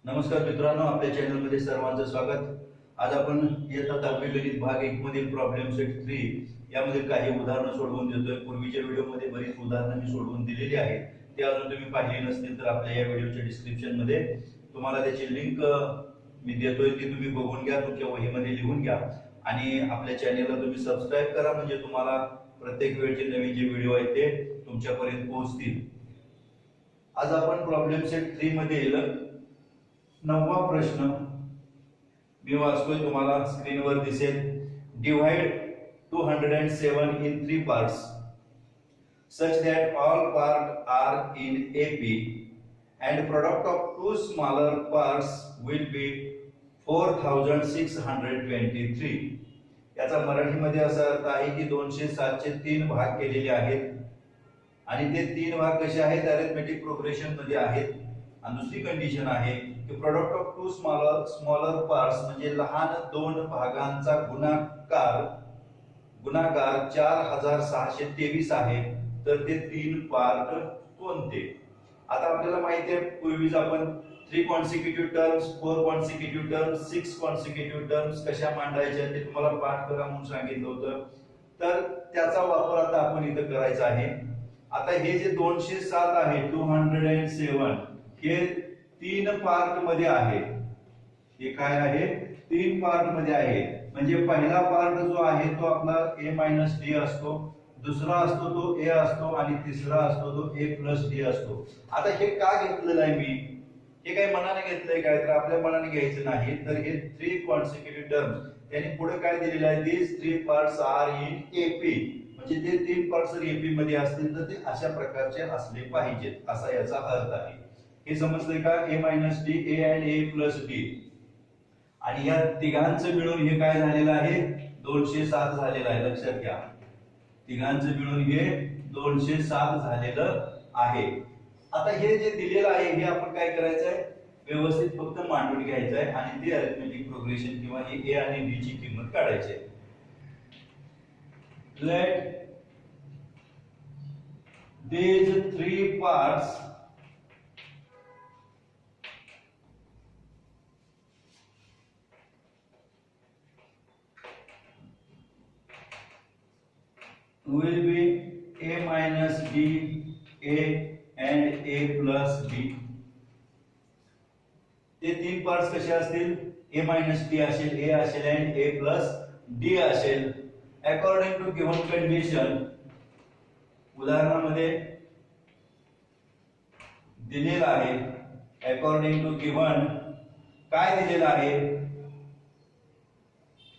नमस्कार मित्रांनो, आपल्या चॅनलमध्ये सर्वांचं स्वागत। आज आपण इयत्ता 10वी गणित भाग 1 मधील प्रॉब्लेम सेट 3 यामध्ये काही उदाहरणं सोडवून देतोय। पूर्वीच्या व्हिडिओमध्ये बरीच उदाहरणं मी सोडवून दिलेली आहेत, ते अजून तुम्ही पाहिली नसतील तर आपल्या या व्हिडिओच्या डिस्क्रिप्शन मध्ये तुम्हाला त्याची लिंक मी देतोय, ती तुम्ही बघून घ्या, तुमच्या वहीमध्ये लिहून घ्या आणि आपल्या चॅनलला तुम्ही सबस्क्राइब करा, म्हणजे तुम्हाला प्रत्येक वेळचे नवीन जे व्हिडिओ आहेत ते तुमच्यापर्यंत पोहोचतील। आज आपण प्रॉब्लेम सेट 3 मधील 9वा प्रश्न मी वाचतोय, तुम्हाला स्क्रीनवर दिसेल। Divide 207 in 3 parts such that all parts are in AP and product of two smaller parts will be 4623। याचा मराठीमध्ये असा अर्थ आहे की 207 चे 3 भाग केलेले आहेत आणि ते 3 भाग कसे आहेत, अरिथमेटिक प्रोग्रेशन मध्ये आहेत। आणि दुसरी कंडिशन आहे की product of two smaller parts म्हणजे लहान दोन भागांचा गुणाकार 4623 आहे, तर ते 3 पार्ट कोणते। आता आपल्याला माहिती आहे, पूर्वीच आपण 3 consecutive terms, 4 consecutive terms, 6 consecutive terms कशा मांडायच्या ते तुम्हाला पाठ करा म्हणून सांगितलं होतं, तर त्याचा वापर आता आपण इथं करायचा आहे। आता हे जे 207 आहे, 207 हे 3 पार्ट मध्ये आहे। हे काय आहे, 3 पार्ट मध्ये आहे। म्हणजे पहिला पार्ट जो आहे तो आपला a - d असतो, दुसरा असतो तो a असतो आणि तिसरा असतो तो a + d असतो। आता हे का घेतलेलं आहे मी, हे काय मनाने घेतलंय काय, तर आपल्या मनाने घ्यायचं नाही, तर हे 3 कॉन्सिक्युटिव्ह टर्म्स त्यांनी पुढे काय दिलेलं आहे, these 3 parts are in AP, म्हणजे ते 3 पार्ट्स AP मध्ये असतील तर ते अशा प्रकारचे असले पाहिजेत, असा याचा अर्थ आहे। हे समजलंय का, a - d, a and a + d, आणि या तिघांचं मिळून हे काय झालेलं आहे, 207 झालेलं आहे। लक्षात घ्या, तिघांचं मिळून हे 207 झालेलं आहे। आता हे जे दिलेलं आहे हे आपण काय करायचं आहे, व्यवस्थित फक्त मांडून घ्यायचं आहे आणि ते अरिथमेटिक प्रोग्रेशन किंवा हे a आणि d ची किंमत काढायची आहे। Let these 3 parts will be a - d, a and a + d। ते 3 पार्ट्स कसे असतील, a - d असेल, a असेल and a + d असेल। अकॉर्डिंग टू गिव्हन कंडिशन, उदाहरणामध्ये दिलेला आहे, अकॉर्डिंग टू गिव्हन काय दिलेलं आहे,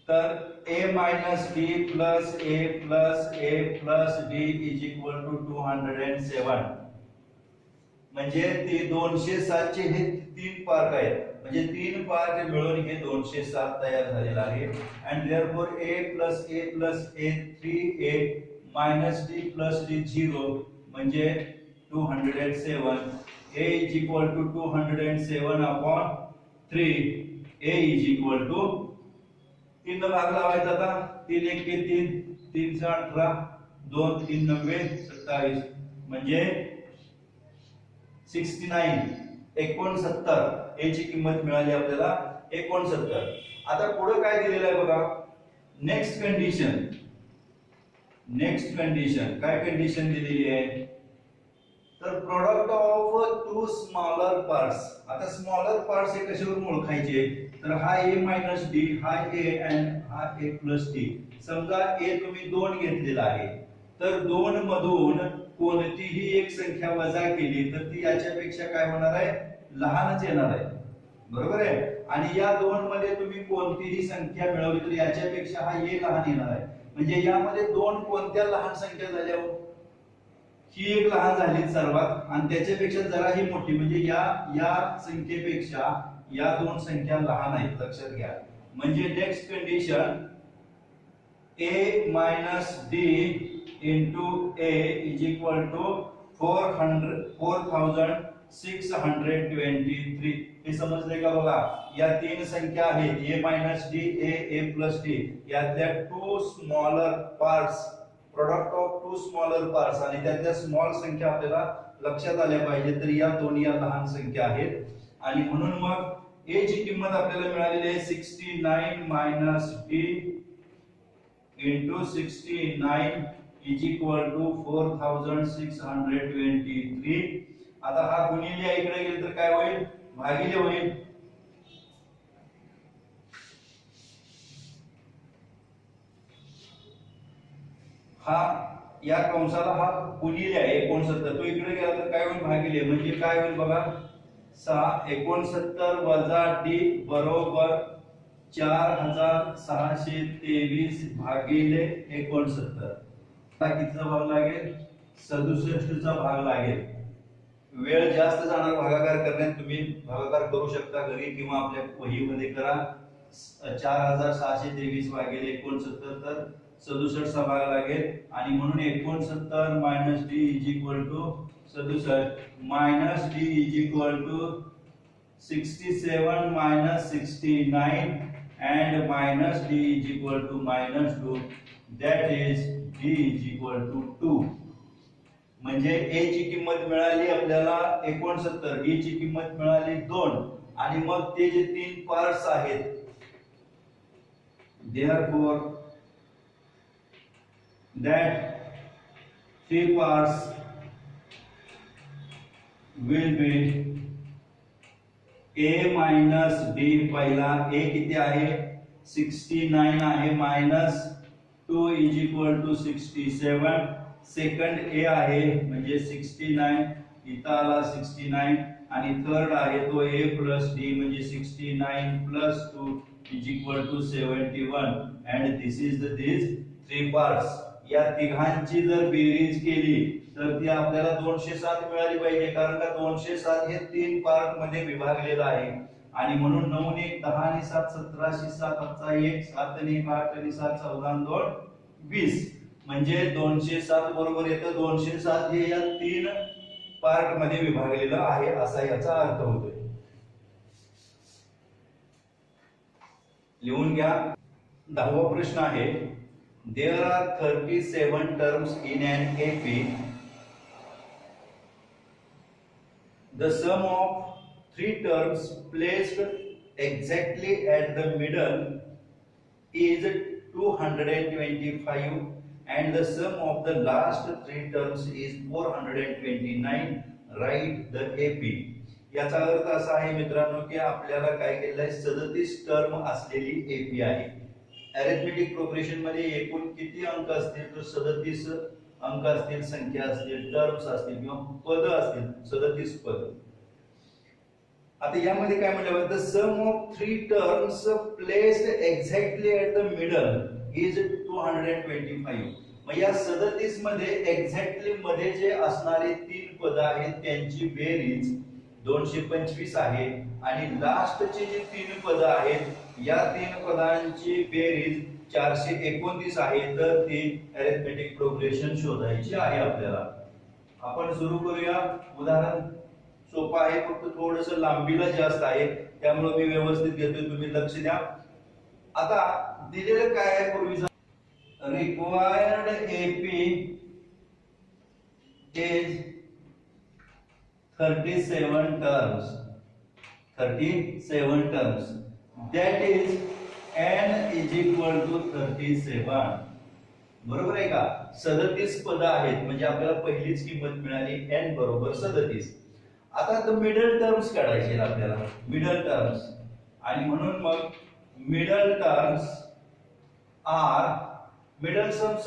तर a - d + a + d = 207। म्हणजे ते 207 चे हे 3 पार्ट आहेत, म्हणजे 3 पार्ट मिळून हे 207 तयार झालेला आहे। and therefore a + a + a 3a - d + d 0 म्हणजे 207। a = 207/3, a = 3 भाग लावायचा। आता 3 × 1 = 3, 3 × 18, 2 × 3 = 90, 27 म्हणजे 69 a ची किंमत मिळाली आपल्याला 69। आता पुढे काय दिलेलं आहे बघा, नेक्स्ट कंडिशन काय कंडिशन दिलेली आहे, तर प्रोडक्ट ऑफ 2 स्मॉलर पार्ट्स। आता स्मॉलर पार्ट्स हे कशावरून ओळखायचे, तर हा a - d, हा a and हा a + d। समजा a तुम्ही 2 घेतलेला आहे, तर 2 मधून कोणतीही एक संख्या वजा केली तर ती याच्यापेक्षा काय होणार आहे, लहानच येणार आहे, बरोबर आहे। आणि या 2 मध्ये तुम्ही कोणतीही संख्या मिळवली तर याच्यापेक्षा हा a लहान येणार आहे। म्हणजे यामध्ये 2 कोणत्या लहान संख्या झाल्या, ही एक लहान झाली सर्वात, आणि त्याच्यापेक्षा जराही मोठी, म्हणजे या संख्येपेक्षा या 2 संख्या लहान आहेत, लक्षात घ्या। म्हणजे next condition, a - d * a = 4623। हे समजले का बघा, या 3 संख्या आहेत, a - d, a + d, यातल्या 2 smaller parts, product of 2 smaller parts, आणि त्यातल्या स्मॉल संख्या आपल्याला लक्षात आल्या पाहिजे, तर या 2 या लहान संख्या आहेत। आणि म्हणून मग a ची किंमत आपल्याला मिळालेली आहे 69 minus d into 69 is equal to 4623. आता हा गुणिले इकडे गेले तर काय होईल, भागिले होईल. हा या कंसाला हा गुणिले आहे 69, तो इकडे गेला तर काय होईल, भागिले. म्हणजे काय होईल बघा, 69 वजा d बरोबर 4623 भागिले 69. कितीचा भाग लागेल, 67 चा भाग लागेल. वेळ जास्त जाणार भागाकार करण्यात, तुम्ही भागाकार करू शकता घरी किंवा आपल्या वहीमध्ये करा. 4623 भागिले 69 तर 67 चा भाग लागेल. आणि म्हणून 69 minus d is equal to 67 minus d is equal to 67 minus 69 and minus d is equal to minus 2, that is d is equal to 2. म्हणजे a ची किंमत मिळाली आपल्याला 69, d ची किंमत मिळाली 2 आणि मग ते जे तीन पार्ट्स आहेत, therefore that three parts will be a minus d. पहिला a किती आहे, 69 आहे, minus 2 is equal to 67. Second a आहे म्हणजे 69, इथं आला 69. आणि थर्ड आहे तो a प्लस d म्हणजे 69 plus 2 is equal to 71. And this is the this three parts. या तिघांची जर बेरीज केली तर ती आपल्याला 207 मिळाली पाहिजे, कारण का 207 हे तीन पार्ट मध्ये विभागलेलं आहे. आणि म्हणून 9 1 10 आणि 7 17 7 7 1 7 आणि 1 8 आणि 7 14 2 20. म्हणजे 207 बरोबर येतं. 207 हे या तीन पार्ट मध्ये विभागलेलं आहे असा याचा अर्थ होतोय. लिहून घ्या. 10वा प्रश्न आहे, there are 37 terms in an AP. The sum of three terms placed exactly at the middle is 225 and the sum of the last three terms is 429. Write the AP. याचा अर्थ असा आहे मित्रांनो की आपल्याला काय केलेलं आहे, 37 टर्म असलेली AP आहे. अरिथमेटिक प्रोग्रेशन मध्ये एकूण किती अंक असतील, तर 37 अंक असतील, संख्या असतील, टर्म्स असतील किंवा पद असतील, 37 पद. आता यामध्ये काय म्हटलं, the sum of three terms placed exactly at the middle is 225. मग या 37 मध्ये एक्झॅक्टली मध्ये जे असणारे तीन पद आहेत त्यांची बेरीज 225 आहे आणि लास्टचे जे तीन पद आहेत या तीन पदांची बेरीज 429 आहे. तर ती अरिथमेटिक प्रोग्रेशन शोधायची आहे आपल्याला. आपण सुरू करूया. उदाहरण सोपं आहे, फक्त थोडस लांबीला जास्त आहे, त्यामुळे मी व्यवस्थित घेतोय, तुम्ही लक्ष द्या. आता दिलेलं काय आहे पूर्वीचा, required AP is 37 terms. 37 terms. That is n is equal to 37. बरोबर आहे का? 37 पद आहेत म्हणजे आपल्याला पहिलीच किंमत मिळाली n बरोबर 37. आता द मिडल टर्म्स काढायचे आपल्याला, मिडल टर्म्स. आणि म्हणून मग middle terms are, middle terms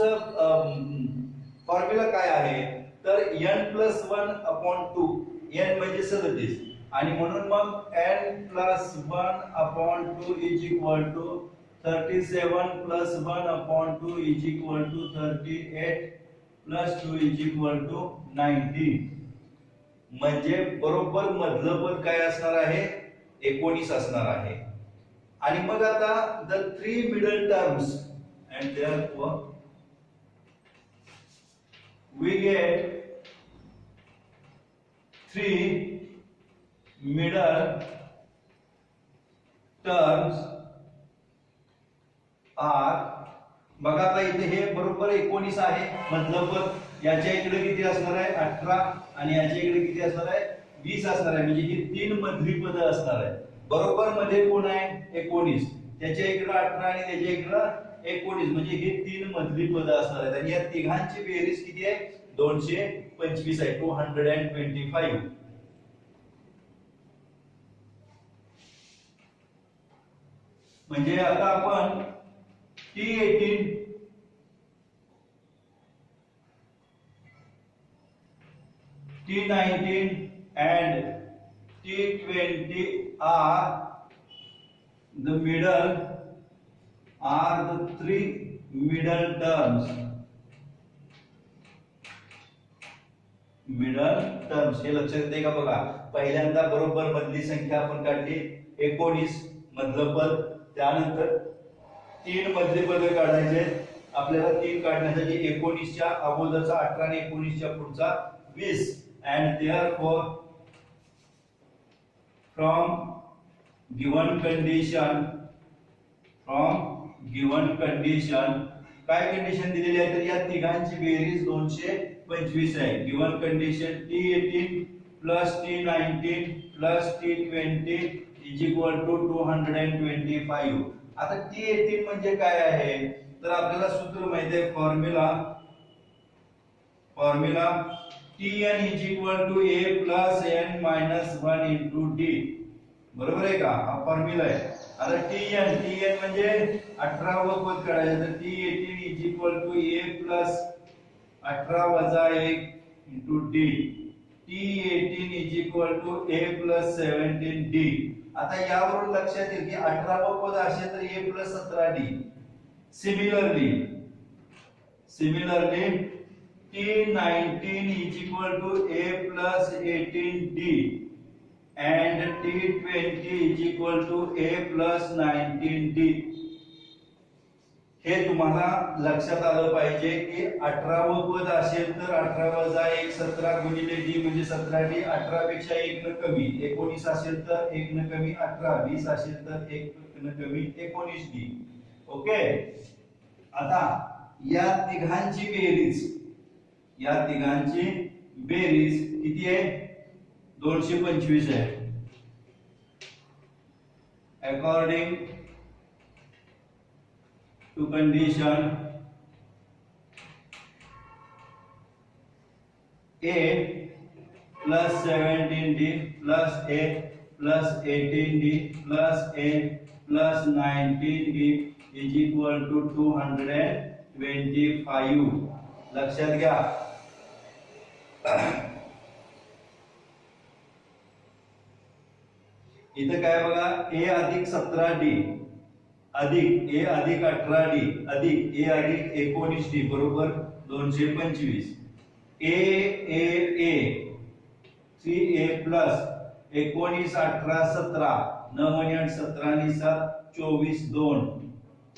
formula काय आहे, तर n+1/2. n म्हणजे 37 आणि म्हणून मग n+1/2 is equal to 37+1/2 is equal to 38+2 is equal to 90. म्हणजे बरोबर मधलं पद काय असणार आहे, 19 असणार आहे. आणि मग आता the three middle terms and therefore we get three middle terms are. बघा आता इथे हे बरोबर 19 आहे मधलं पद, याच्या इकडे किती असणार आहे 18 आणि याच्या इकडे किती असणार आहे 20 असणार आहे, म्हणजे ही 3 मधली पद असणार आहे. बरोबर मध्ये कोण आहे 19, त्याच्या इकडे 18 आणि त्याच्या इकडे 19, म्हणजे ही 3 मधली पद असणार आहेत. आणि या तिघांची बेरीज किती आहे 225 आहे, 225. म्हणजे आता आपण T18 T19 and T20 are the three middle terms. हे लक्षात येते का बघा. पहिल्यांदा बरोबर मधली संख्या आपण काढली 19 मधलं पद, त्यानंतर 3 मधले पद काढायचे. आपल्याला 3 काढण्यासाठी 19 च्या अगोदरचा 18 आणि 19 च्या पुढचा 20. and therefore from given condition काय कंडिशन दिलेली आहे तर या तिघांची बेरीज 225 आहे. Given condition T18 plus T19 plus T20 is equal to 225. आता T18 म्हणजे काय आहे तर आपल्याला सूत्र माहिती आहे, formula Tn is equal to a plus n minus 1 into d. बरोबर आहे का, हा फॉर्म्युला आहे. आता Tn म्हणजे 18 व पद काढायचं, तर T18 is equal to a plus 18 वजा 1 into d. T18 is equal to a plus 17d. आता यावरून लक्षात येईल की 18 व पद असेल तर a plus 17d. Similarly T19 is equal to a plus 18d and T20 is equal to a plus 19d. हे तुम्हाला लक्षात आलं पाहिजे की 18 व पद असेल तर 18 वजा 1 17 गुणिले d म्हणजे 17d. 18 पेक्षा 1 न कमी. 19 असेल तर 1 न कमी 18. 20 असेल तर 1 न कमी 19d. ओके. आता या तिघांची बेरीज किती आहे 225 आहे. According to condition a plus 17d plus a plus 18d plus a plus 19d is equal to 225. लक्षात घ्या. इथं काय बघा, a अधिक 17d अधिक a अधिक 18d अधिक a अधिक 19d बरोबर 225. a 3a प्लस 19 18 17 9 आणि 17 आणि 7 24 2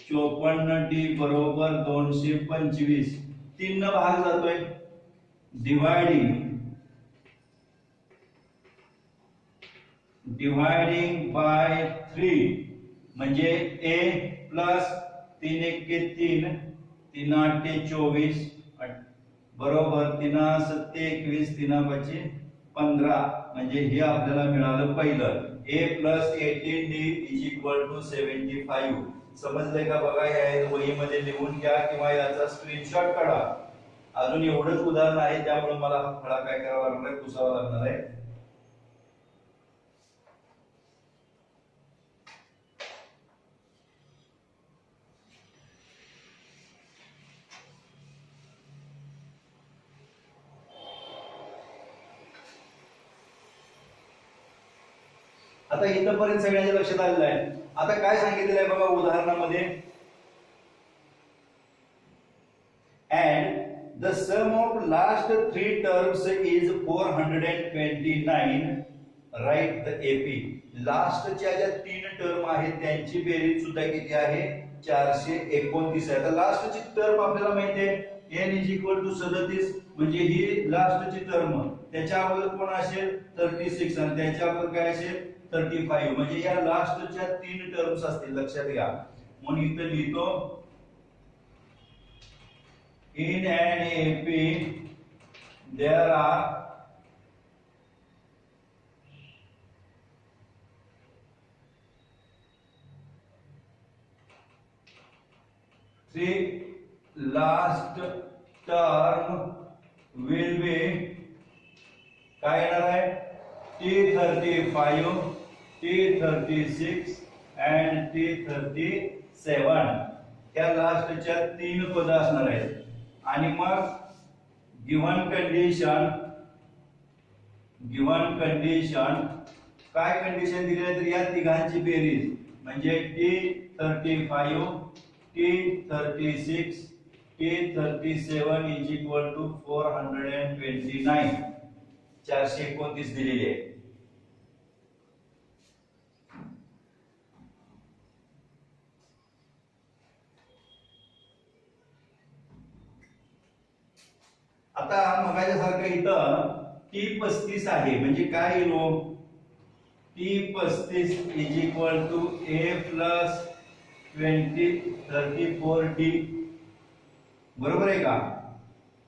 54d बरोबर 225. 3 न भाग जातोय, डिवाइडिंग बाय 3 म्हणजे a प्लस 3 1 3 3 8 24 बरोबर 3 7 21 3 5 15 म्हणजे हे आपल्याला मिळालं पहिलं. a plus 18d is equal to 75. समजलंय का बघा. या वहीमध्ये लिहून घ्या किंवा याचा स्क्रीनशॉट काढा. अजून एवढंच उदाहरण आहे, त्यामुळे मला हा फळा काय करावा लागणार आहे, पुसावा लागणार आहे. आता इथपर्यंत सगळ्यांच्या लक्षात आलेलं आहे. आता काय सांगितलेलं आहे बघा उदाहरणामध्ये, and the sum of last 3 terms is 429. write the AP. लास्टच्या ज्या 3 टर्म आहेत त्यांची बेरीज सुद्धा किती आहे 429 आहे. आता लास्टची टर्म आपल्याला माहिती आहे n is equal to 37 म्हणजे ही लास्टची टर्म. त्याच्या अगोदर कोण असेल 36 आणि त्याच्या अगोदर काय असेल 35 म्हणजे या लास्टच्या 3 टर्म्स असतील. लक्षात घ्या. म्हणून इथे लिहितो in an AP there are 3 last term will be काय येणार आहे T35 T36 and T37 या लास्टच्या 3 पद असणार आहेत आणि मग गिव्हन कंडिशन काय कंडिशन दिली आहे तर या तिघांची बेरीज म्हणजे T35 T36 T37 is equal to 429 429 दिलेली आहे. आता मगाच्या सारखं इथं T35 आहे म्हणजे काय येईल T35 is equal to A plus 34D बरोबर आहे का.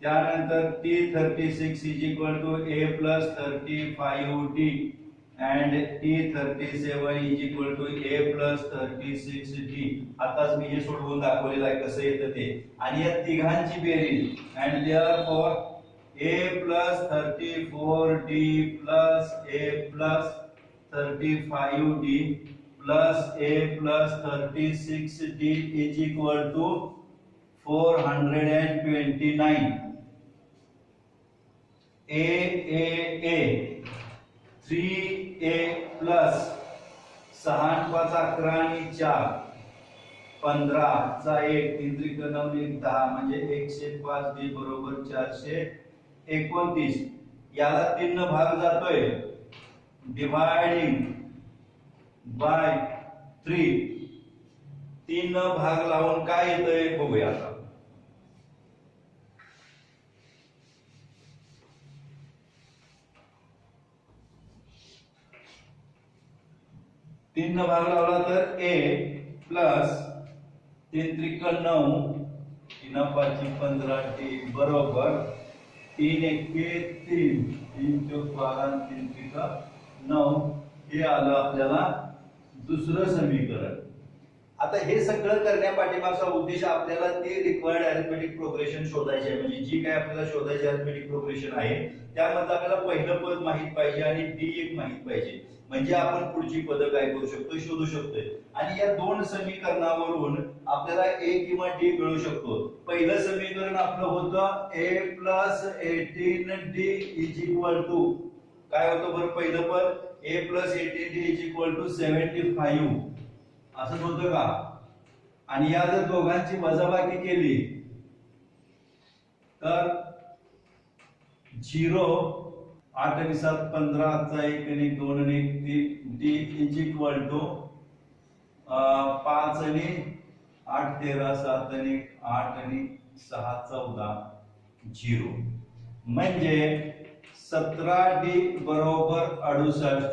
त्यानंतर T36 is equal to A plus 35D and T37 is equal to A plus 36D. आताच मी हे सोडवून दाखवलेलं आहे कसं येतं ते आणि या तिघांची बेरीज and therefore A plus 34D plus A plus 35D plus A plus 36D is equal to 429. A 3A plus 6 5 11 आणि 4 15 चा 1 3 त्रिक 9 1 10 म्हणजे 105 D बरोबर 429. याला 3 न भाग जातोय डिवाइडिंग बाय 3 3 न भाग लावून काय येतंय बघूया आता. 3 न भाग लावला तर A प्लस 3 त्रिक 9 3 5 15 D बरोबर 3 1 3 3 चौक 12 3 त्रिक 9 हे आलं आपल्याला दुसरं समीकरण. आता हे सगळं करण्यापाठीमागचा उद्देश आपल्याला ते रिक्वायर्ड अरिथमेटिक प्रोग्रेशन शोधायचे आहे म्हणजे जी काय आपल्याला शोधायची अरिथमेटिक प्रोग्रेशन आहे त्यामध्ये आपल्याला पहिलं पद माहित पाहिजे आणि D एक माहित पाहिजे म्हणजे आपण पुढची पद काय करू शकतो शोधू शकतोय आणि या दोन समीकरणावरून आपल्याला A किंवा D मिळू शकतो. पहिलं समीकरण आपलं होतं A plus 18D is equal to काय होतं बरं पहिलं पद A plus 18D is equal to 75 असंच होतं का आणि या जर दोघांची वजाबाकी केली तर 0 8 आणि 7 15 चा 1 आणि 2 आणि 1 D is equal to 5 आणि 8 13 7 आणि 8 आणि 6 14 0 म्हणजे 17D बरोबर 68.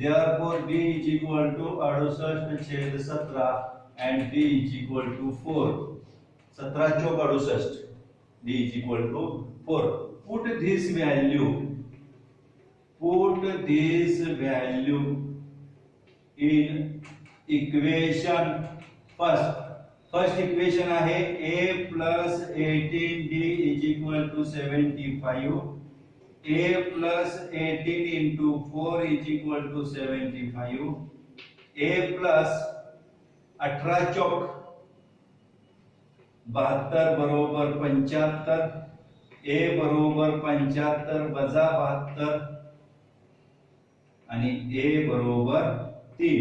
Therefore D is equal to 68/17 and D is equal to 4. 17 Chowk 68. D is equal to 4. Put this value in equation first. First equation आहे A plus 18D is equal to 75. A plus 18 into 4 is equal to 75. A plus 18 चौक 72 बरोबर 75. A बरोबर 75 वजा 72 आणि A बरोबर 3.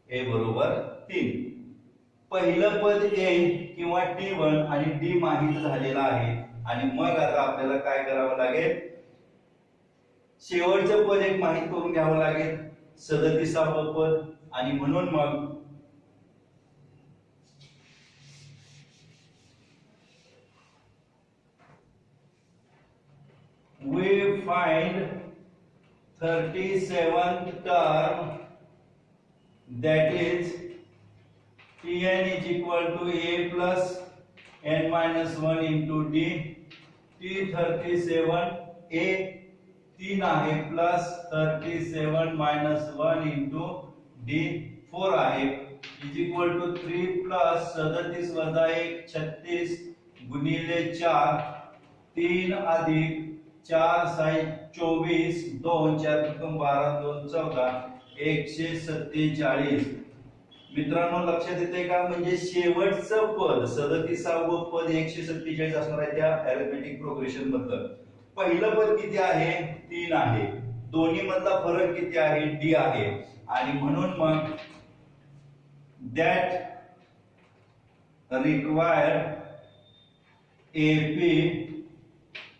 A बरोबर 3. पहिलं पद A किंवा T1 आणि D माहित झालेला आहे आणि मग आता आपल्याला काय करावं लागेल शेवटचं पद एक माहित करून घ्यावं लागेल 37वे पद आणि म्हणून मग we find 37th term that is Tn is equal to A plus n minus 1 into D. T37 A 3 आहे plus 37 minus 1 into D 4 आहे इज इक्वल टू 3 प्लस 37 वजा 1 36 गुणिले 4 3 अधिक 4 साई 24 2 4 त्रिकोण 12 2 14 147. मित्रांनो लक्षात येते का म्हणजे शेवटचं पद 37व पद 147 असणार आहे त्या अरिथमेटिक प्रोग्रेशन मधलं. पहिलं पद किती आहे 3 आहे. दोन्ही मधला फरक किती आहे डी आहे आणि म्हणून मग that required AP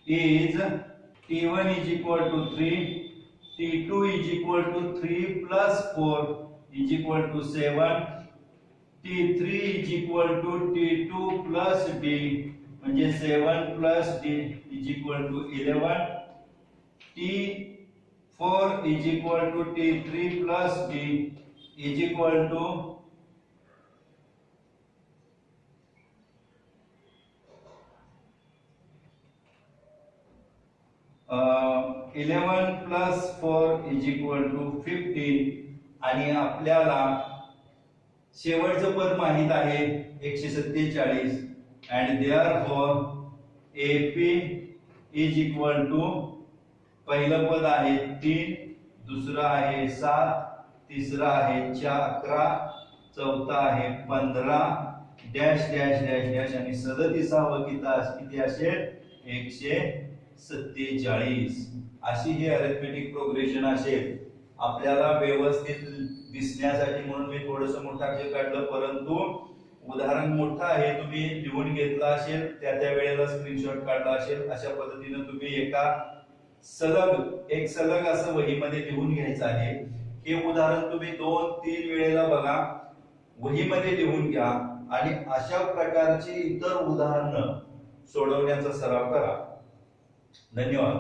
is T1 is equal to 3, T2 is equal to 3 plus 4 is equal to 7, T3 is equal to T2 plus D म्हणजे 7 plus D is equal to 11, T4 is equal to T3 plus D is equal to 11 plus 4 is equal to 15 आणि आपल्याला शेवटचं पद माहित आहे 147 and therefore AP is equal to पहिलं पद आहे 3 दुसरं आहे 7 तिसरं आहे 11 चौथा आहे 15 डॅश डॅश डॅश डॅश आणि 37वा किती असेल 147. अशी ही अरिथमेटिक प्रोग्रेशन असेल. आपल्याला व्यवस्थित दिसण्यासाठी म्हणून मी थोडंसं मोठं अक्षर काढलं परंतु उदाहरण मोठं आहे तुम्ही लिहून घेतलं असेल त्या वेळेला स्क्रीनशॉट काढला असेल अशा पद्धतीने तुम्ही एक सलग असं वहीमध्ये लिहून घ्यायचं आहे. हे उदाहरण तुम्ही 2-3 वेळेला बघा वहीमध्ये लिहून घ्या आणि अशा प्रकारची इतर उदाहरणं सोडवण्याचा सराव करा. धन्यवाद.